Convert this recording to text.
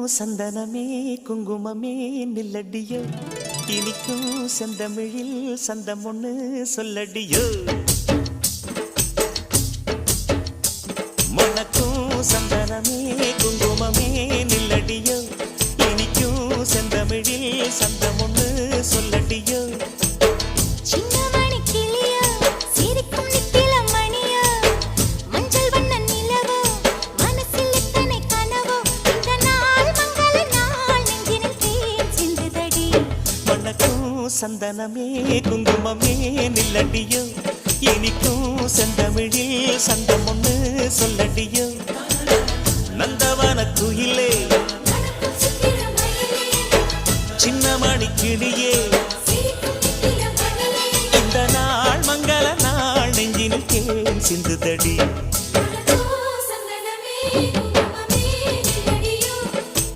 சந்தனமே குங்குமமே நில்லடியோ இனிக்கும் செந்தமிழில் சந்தம் ஒண்ணு சொல்லடியோ மணக்கும் சந்தனமே குங்குமமே நில்லடியோ இனிக்கும் செந்தமிழில் சந்தம் ஒண்ணு சொல்லடியோ சந்தனமே குங்குமமே நில்லடியோ இனிக்கும் செந்தமிழில் சந்தம் ஒண்ணு சொல்லடியோ நந்தவன குயிலே சின்னமணி கிளியே இந்த நாள் மங்கள நாள் நெஞ்சினில் தேன் சிந்துதடி